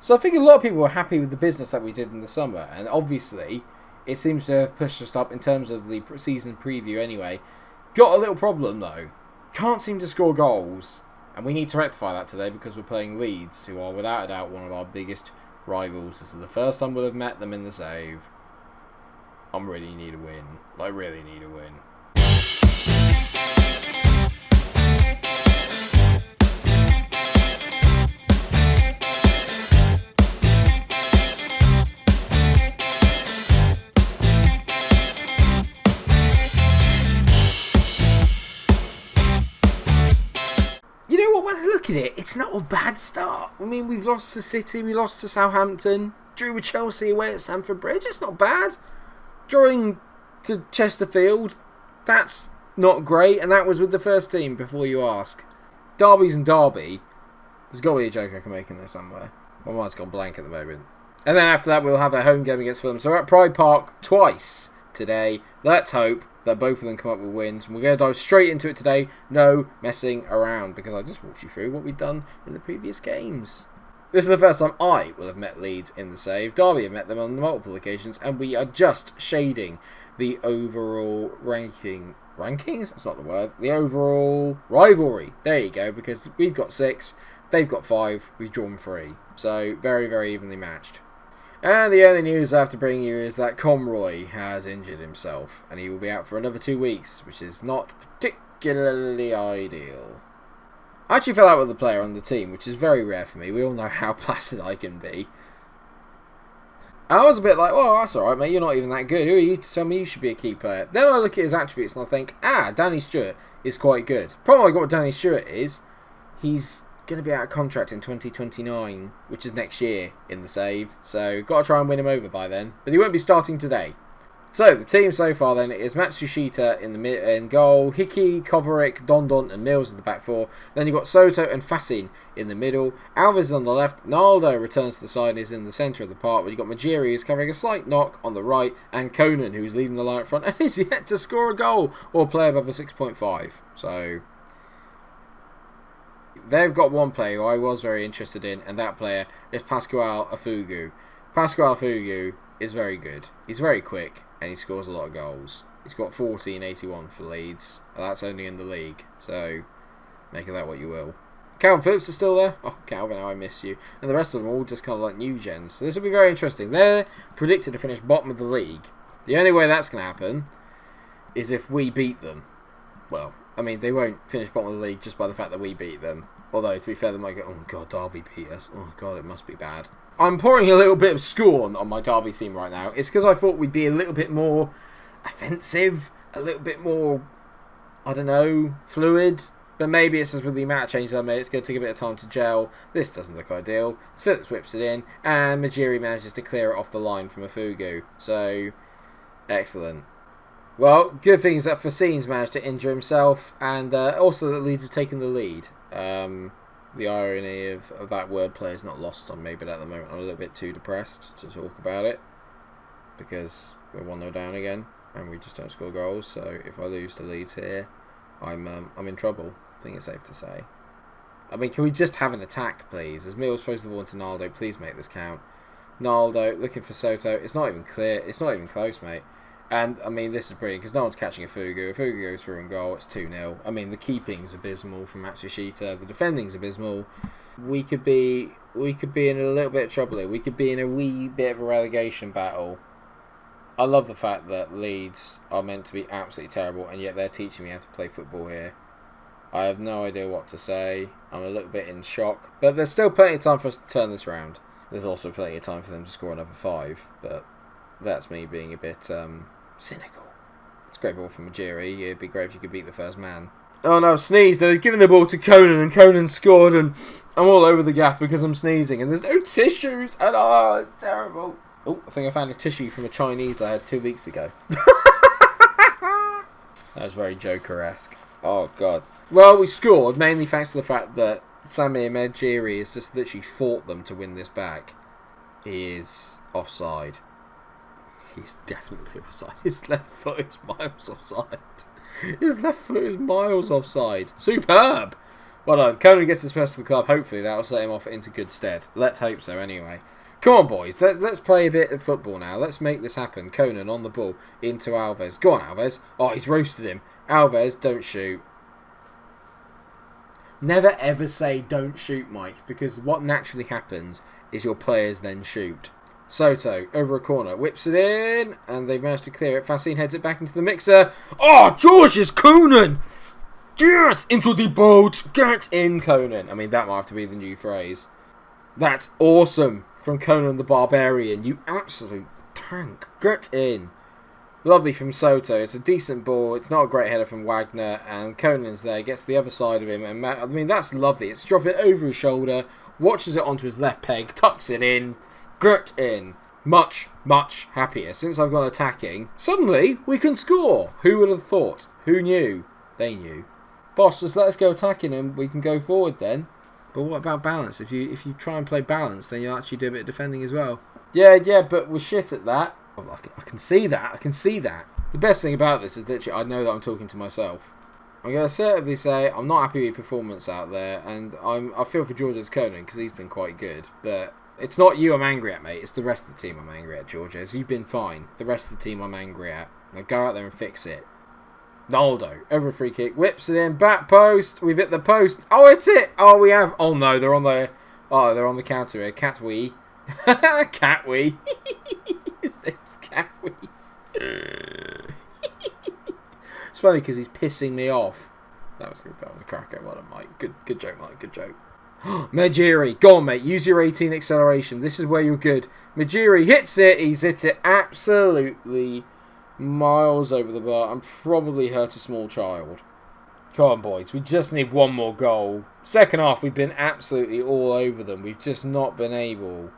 So I think a lot of people were happy with the business that we did in the summer, and obviously it seems to have pushed us up in terms of the season preview anyway. Got a little problem though. Can't seem to score goals, and we need to rectify that today because we're playing Leeds, who are without a doubt one of our biggest rivals. This is the first time we'll have met them in the save. I really need a win. I really need a win. When I look at it, it's not a bad start. I mean, we've lost to City, we lost to Southampton, drew with Chelsea away at Stamford Bridge. It's not bad. Drawing to Chesterfield, that's not great, and that was with the first team, before you ask. Derbies and Derby, there's got to be a joke I can make in there somewhere. My mind's gone blank at the moment. And then after that, we'll have a home game against Fulham. So we're at Pride Park twice today. Let's hope that both of them come up with wins. And we're going to dive straight into it today. No messing around, because I just walked you through what we've done in the previous games. This is the first time I will have met Leeds in the save. Derby have met them on multiple occasions, and we are just shading the overall rankings? That's not the word. The overall rivalry. There you go, because we've got 6, they've got 5, we've drawn 3. So very, very evenly matched. And the only news I have to bring you is that Conroy has injured himself, and he will be out for another 2 weeks, which is not particularly ideal. I actually fell out with a player on the team, which is very rare for me. We all know how placid I can be. I was a bit like, well, that's alright, mate, you're not even that good. Who are you to tell me you should be a key player? Then I look at his attributes and I think, Danny Stewart is quite good. Problem I got with Danny Stewart is, he's going to be out of contract in 2029, which is next year in the save, so got to try and win him over by then, but he won't be starting today. So the team so far then is Matsushita in goal, Hickey, Kovacic, Dondon and Mills as the back four. Then you've got Soto and Fassin in the middle, Alves is on the left, Naldo returns to the side and is in the centre of the park, but you've got Majiri who's covering a slight knock on the right, and Conan who's leading the line up front and is yet to score a goal or play above a 6.5. So they've got one player who I was very interested in, and that player is Pascual Afugu. Pascual Afugu is very good. He's very quick, and he scores a lot of goals. He's got 14.81 for Leeds, and that's only in the league, so make of that what you will. Calvin Phillips is still there. Oh, Calvin, how I miss you. And the rest of them are all just kind of like new gens. So this will be very interesting. They're predicted to finish bottom of the league. The only way that's going to happen is if we beat them. Well, I mean, they won't finish bottom of the league just by the fact that we beat them. Although, to be fair, they might go, oh god, Derby beat us. Oh god, it must be bad. I'm pouring a little bit of scorn on my Derby team right now. It's because I thought we'd be a little bit more offensive, a little bit more, I don't know, fluid. But maybe it's just with the amount of changes I made, it's going to take a bit of time to gel. This doesn't look ideal. Phillips whips it in, and Majiri manages to clear it off the line from Afugu. So, excellent. Well, good thing is that Fassin's managed to injure himself, and also that Leeds have taken the lead. The irony of that wordplay is not lost on me, but at the moment I'm a little bit too depressed to talk about it, because we're 1-0 down again, and we just don't score goals, so if I lose to Leeds here, I'm in trouble, I think it's safe to say. I mean, can we just have an attack, please? As Mills throws the ball to Naldo, please make this count. Naldo looking for Soto, it's not even clear, it's not even close, mate. And, I mean, this is brilliant, because no one's catching Afugu. Afugu goes through and goal, it's 2-0. I mean, the keeping's abysmal from Matsushita, the defending's abysmal. We could be in a little bit of trouble here. We could be in a wee bit of a relegation battle. I love the fact that Leeds are meant to be absolutely terrible, and yet they're teaching me how to play football here. I have no idea what to say. I'm a little bit in shock, but there's still plenty of time for us to turn this round. There's also plenty of time for them to score another 5, but that's me being a bit cynical. It's a great ball from Majiri. It'd be great if you could beat the first man. Oh no, sneezed. They're giving the ball to Conan, and Conan scored, and I'm all over the gaff because I'm sneezing, and there's no tissues, and it's terrible. Oh, I think I found a tissue from a Chinese I had 2 weeks ago. That was very Joker-esque. Oh god. Well, we scored, mainly thanks to the fact that Samir Majiri has just literally fought them to win this back. He is offside. He's definitely offside. His left foot is miles offside. His left foot is miles offside. Superb! Well done. Conan gets his first to the club. Hopefully that will set him off into good stead. Let's hope so anyway. Come on, boys. Let's play a bit of football now. Let's make this happen. Conan on the ball into Alves. Go on, Alves. Oh, he's roasted him. Alves, don't shoot. Never ever say don't shoot, Mike, because what naturally happens is your players then shoot. Soto, over a corner, whips it in, and they've managed to clear it. Fasine heads it back into the mixer. Oh, George's Conan! Yes! Into the boat! Get in, Conan! I mean, that might have to be the new phrase. That's awesome from Conan the Barbarian. You absolute tank. Get in. Lovely from Soto. It's a decent ball. It's not a great header from Wagner. And Conan's there. Gets to the other side of him. And I mean, that's lovely. It's dropping over his shoulder. Watches it onto his left peg. Tucks it in. Get in. Much, much happier. Since I've gone attacking, suddenly we can score. Who would have thought? Who knew? They knew. Boss, just let us go attacking and we can go forward then. But what about balance? If you try and play balance, then you'll actually do a bit of defending as well. Yeah, but we're shit at that. I can see that. I can see that. The best thing about this is literally I know that I'm talking to myself. I'm going to assertively say I'm not happy with performance out there, and I feel for George's Conan because he's been quite good. But it's not you I'm angry at, mate. It's the rest of the team I'm angry at, Georges. You've been fine. The rest of the team I'm angry at. Now go out there and fix it. Naldo, over a free kick, whips it in, back post, we've hit the post, oh it's it, oh we have, oh no, they're on the counter here, Catwee, Catwee, his name's Catwee, it's funny because he's pissing me off, that was a cracker, well done Mike, good joke Mike, good joke. Majiri, go on mate, use your 18 acceleration, this is where you're good. Majiri hits it, he's hit it absolutely miles over the bar and probably hurt a small child. Come on, boys. We just need one more goal. Second half, we've been absolutely all over them. We've just not been able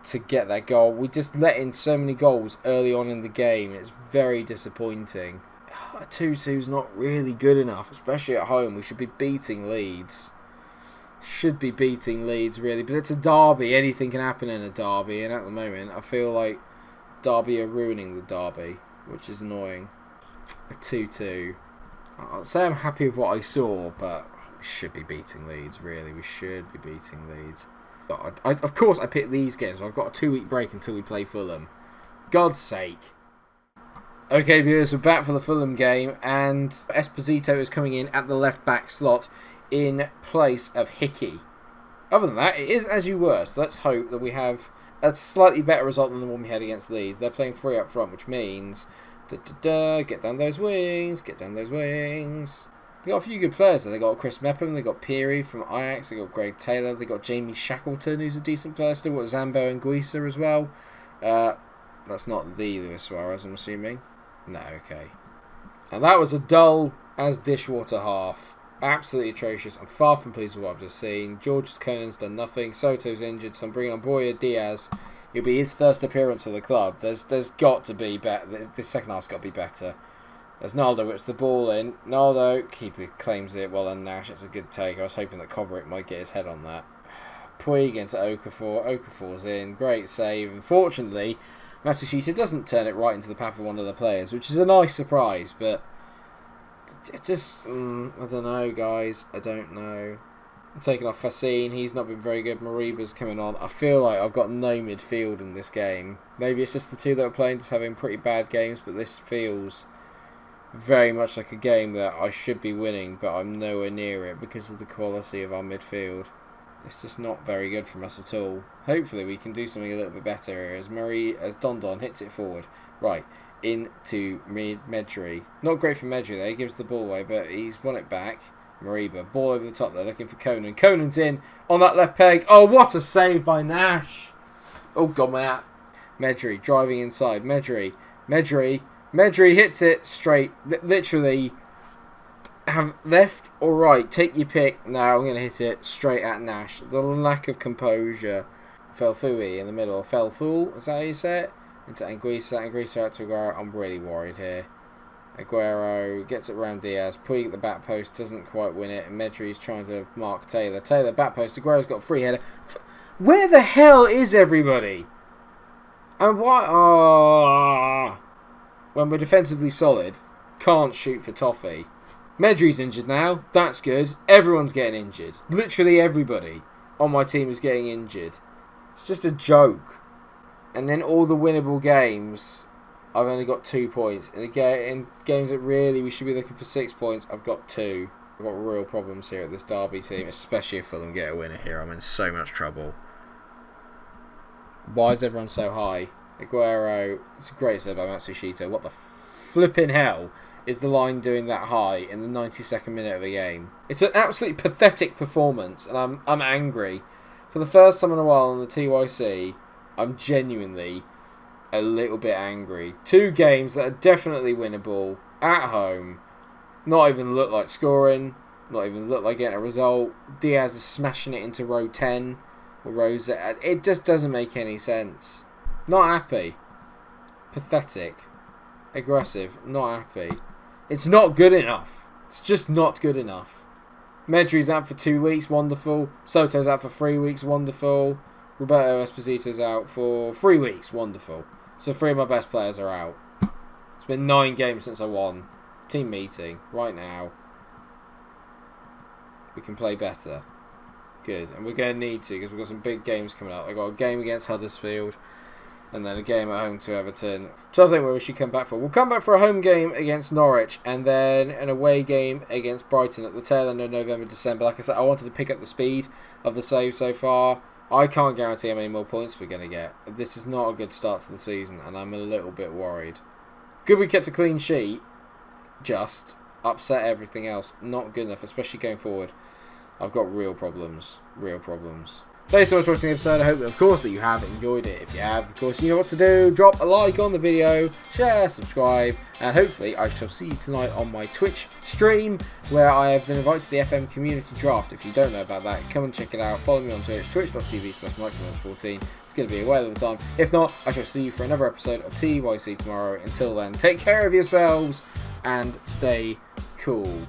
to get that goal. We just let in so many goals early on in the game. It's very disappointing. A 2-2 is not really good enough, especially at home. We should be beating Leeds. Really. But it's a derby. Anything can happen in a derby. And at the moment, I feel like Derby are ruining the derby, which is annoying. A 2-2. I'll say I'm happy with what I saw, but we should be beating Leeds, really. We should be beating Leeds. Of course, I picked these games. I've got a 2-week break until we play Fulham. God's sake. Okay, viewers, we're back for the Fulham game, and Esposito is coming in at the left-back slot in place of Hickey. Other than that, it is as you were, so let's hope that we have a slightly better result than the one we had against Leeds. They're playing 3 up front, which means get down those wings, They got a few good players there. They got Chris Mepham, they got Peary from Ajax, they got Greg Taylor, they got Jamie Shackleton, who's a decent player still. Got Zambo and Guisa as well. That's not the Luis Suarez, I'm assuming. No, okay. And that was a dull as dishwater half. Absolutely atrocious. I'm far from pleased with what I've just seen. George's Conan's done nothing. Soto's injured, so I'm bringing on Boya Diaz. It'll be his first appearance for the club. There's got to be better. This second half's got to be better. As Naldo whips the ball in. Naldo, keeper claims it. Well done, Nash. It's a good take. I was hoping that Kovaric might get his head on that. Puig into Okafor. Okafor's in. Great save. Unfortunately, Matsushita doesn't turn it right into the path of one of the players, which is a nice surprise, but it just, I don't know, guys. I don't know. I'm taking off Fasine. He's not been very good. Mariba's coming on. I feel like I've got no midfield in this game. Maybe it's just the two that are playing just having pretty bad games, but this feels very much like a game that I should be winning, but I'm nowhere near it because of the quality of our midfield. It's just not very good from us at all. Hopefully we can do something a little bit better here as Don Don hits it forward. Right, into Medri. Not great for Medri there, he gives the ball away, but he's won it back. Mariba, ball over the top there, looking for Conan. Conan's in on that left peg. Oh, what a save by Nash. Oh, God, my app. Medri driving inside. Medri hits it straight. Literally, have left or right. Take your pick. No, I'm going to hit it straight at Nash. The lack of composure. Felfui in the middle. Felfool, is that how you say it? Into Anguissa out to Aguero. I'm really worried here. Aguero gets it around Diaz. Puig at the back post, doesn't quite win it. And Medri's trying to mark Taylor. Taylor back post. Aguero's got a free header. Where the hell is everybody? And why? Oh, when we're defensively solid, can't shoot for toffee. Medri's injured now. That's good. Everyone's getting injured. Literally everybody on my team is getting injured. It's just a joke. And then all the winnable games, I've only got 2 points. In games that really we should be looking for 6 points, I've got 2. I've got real problems here at this Derby team, especially if Fulham get a winner here. I'm in so much trouble. Why is everyone so high? Aguero, it's a great save by Matsushita. What the flipping hell is the line doing that high in the 92nd minute of a game? It's an absolutely pathetic performance, and I'm angry. For the first time in a while on the TYC, I'm genuinely a little bit angry. 2 games that are definitely winnable at home, not even look like scoring, not even look like getting a result. Diaz is smashing it into row 10 or rows. It just doesn't make any sense. Not happy. Pathetic. Aggressive. Not happy. It's not good enough. It's just not good enough. Medri's out for 2 weeks, wonderful. Soto's out for 3 weeks, wonderful. Roberto Esposito's out for 3 weeks, wonderful. So 3 of my best players are out. It's been 9 games since I won. Team meeting, right now. We can play better. Good, and we're going to need to, because we've got some big games coming up. I've got a game against Huddersfield, and then a game at home to Everton. So I think where we should come back for. We'll come back for a home game against Norwich, and then an away game against Brighton at the tail end of November, December. Like I said, I wanted to pick up the speed of the save so far. I can't guarantee how many more points we're going to get. This is not a good start to the season, and I'm a little bit worried. Good we kept a clean sheet. Just upset everything else. Not good enough, especially going forward. I've got real problems. Real problems. Thanks so much for watching the episode. I hope, of course, that you have enjoyed it. If you have, of course, you know what to do. Drop a like on the video, share, subscribe, and hopefully I shall see you tonight on my Twitch stream, where I have been invited to the FM community draft. If you don't know about that, come and check it out. Follow me on Twitch, twitch.tv/MikeRo14. It's going to be a whale of a time. If not, I shall see you for another episode of TYC tomorrow. Until then, take care of yourselves and stay cool.